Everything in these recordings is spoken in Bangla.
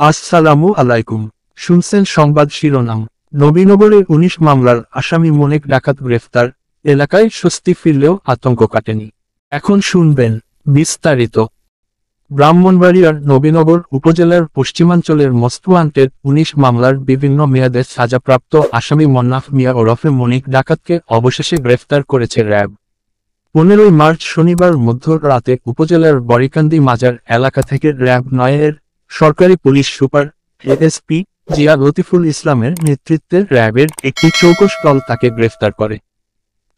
আসসালামু আলাইকুম। শুনছেন সংবাদ শিরোনাম। নবীনগরে ১৯ মামলার আসামি মনিক ডাকাত গ্রেফতার, এলাকায় স্বস্তি ফিরলেও আতঙ্ক কাটেনি। এখন শুনবেন বিস্তারিত। ব্রাহ্মণবাড়িয়ার নবীনগর উপজেলার পশ্চিমাঞ্চলের মোস্ট ওয়ান্টেড ১৯ মামলার বিভিন্ন মেয়াদে সাজাপ্রাপ্ত আসামি মন্নাফ মিয়া ওরফে মনিক ডাকাতকে অবশেষে গ্রেফতার করেছে র্যাব। ১৫ মার্চ শনিবার মধ্যরাতে উপজেলার বরিকান্দি মাজার এলাকা থেকে র্যাব ৯-এর সরকারি police super ASP Zia Latiful ইসলামের নেতৃত্বে র্যাবের একটি চৌকস দল তাকে গ্রেফতার করে।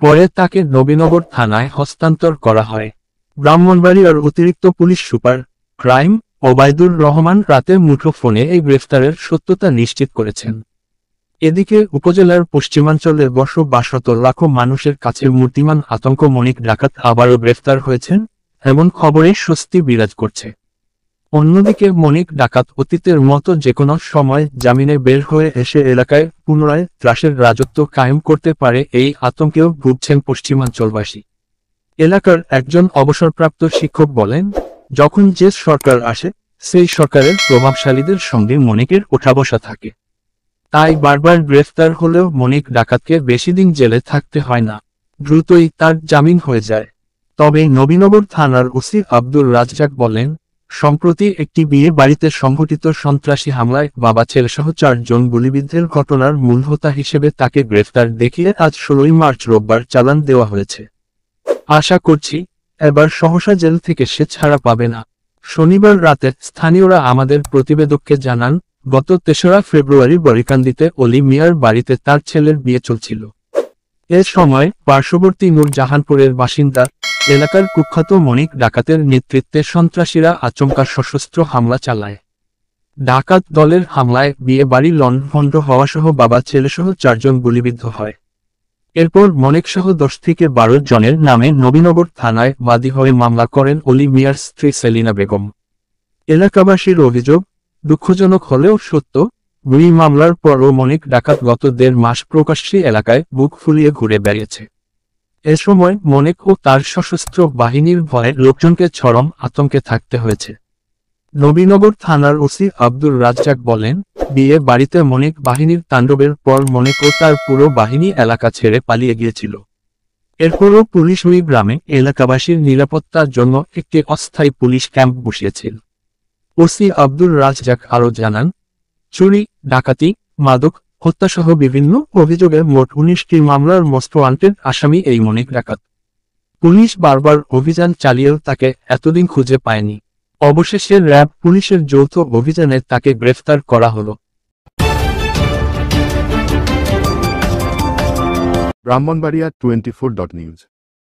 পরে তাকে নবীনগর থানায় হস্তান্তর করা হয়। ব্রাহ্মণবাড়িয়ার অতিরিক্ত police super crime Obaidur Rahman রাতে মুঠোফোনে এই গ্রেফতারের সত্যতা নিশ্চিত করেছেন। এদিকে উপজেলার পশ্চিমাঞ্চলে বসবাসরত লাখো মানুষের কাছে মূর্তিমান আতঙ্ক মনিক ডাকাত আবারও গ্রেফতার হয়েছেন এমন খবরে স্বস্তি বিরাজ করছে। অন্যদিকে মনিক ডাকাত অতীতের মতো যেকোনো সময় জামিনে বের হয়ে এসে এলাকায় পুনরায় ত্রাসের রাজত্ব কায়েম করতে পারে এই আতঙ্কেও ভুগছেন পশ্চিমাঞ্চলবাসী। এলাকার একজন অবসরপ্রাপ্ত শিক্ষক বলেন, যখন যে সরকার আসে সেই সরকারের প্রভাবশালীদের সঙ্গে মনিকের ওঠাবসা থাকে। তাই বারবার গ্রেফতার হলেও মনিক ডাকাতকে বেশি দিন জেলে থাকতে হয় না, দ্রুতই তার জামিন হয়ে যায়। তবে নবীনগর থানার ওসি আব্দুর রাজ্জাক বলেন, সম্প্রতি একটি বিয়ে বাড়িতে সংঘটিত সন্ত্রাসী হামলায় বাবা ছেলেসহ ৪ জন গুলিবিদ্ধের ঘটনার মূল হোতা হিসেবে তাকে গ্রেফতার দেখিয়ে আজ ১৬ মার্চ রোববার চালান দেওয়া হয়েছে। আশা করছি এবার সহসা জেল থেকে সে ছাড়া পাবে না। শনিবার রাতে স্থানীয়রা আমাদের প্রতিবেদককে জানান, গত ৩রা ফেব্রুয়ারি বরিকান্দিতে অলি মিয়ার বাড়িতে তার ছেলের বিয়ে চলছিল। এ সময় পার্শ্ববর্তী নূরজাহানপুরের বাসিন্দা এলাকার কুখ্যাত মনিক ডাকাতের নেতৃত্বে সন্ত্রাসীরা আচমকা সশস্ত্র হামলা চালায়। ডাকাত দলের হামলায় বিয়ে বাড়ি লণ্ডভণ্ড হওয়াসহ বাবা ছেলেসহ ৪ জন গুলিবিদ্ধ হয়। এরপর মনিকসহ ১০ থেকে ১২ জনের নামে নবীনগর থানায় বাদী হয়ে মামলা করেন অলি মিয়ার স্ত্রী সেলিনা বেগম। এলাকাবাসীর অভিযোগ, দুঃখজনক হলেও সত্য, দুই মামলার পরও মনিক ডাকাত গত ১.৫ মাস প্রকাশ্যে এলাকায় বুক ফুলিয়ে ঘুরে বেড়িয়েছে। এ সময় মনিক ও তার সশস্ত্র বাহিনীর ভয়ে লোকজনকে চরম আতঙ্কে থাকতে হয়েছে। নবীনগর থানার ওসি আব্দুর রাজ্জাক বলেন, বিয়ে বাড়িতে মনিক বাহিনীর তাণ্ডবের পর মনিক ও তার পুরো বাহিনী এলাকা ছেড়ে পালিয়ে গিয়েছিল। এরপরও পুলিশ ওই গ্রামে এলাকাবাসীর নিরাপত্তার জন্য একটি অস্থায়ী পুলিশ ক্যাম্প বসিয়েছিল। ওসি আব্দুর রাজ্জাক আরও জানান, চুরি, ডাকাতি, মাদক, হত্যাসহ বিভিন্ন অভিযোগে মোট ১৯টি মামলার মোস্ট ওয়ান্টেড আসামি এই মনিক ডাকাত। পুলিশ বারবার অভিযান চালিয়েও তাকে এতদিন খুঁজে পায়নি। অবশেষে র্যাব পুলিশের যৌথ অভিযানে তাকে গ্রেফতার করা হলো। ব্রাহ্মণবাড়িয়া 24.নিউজ।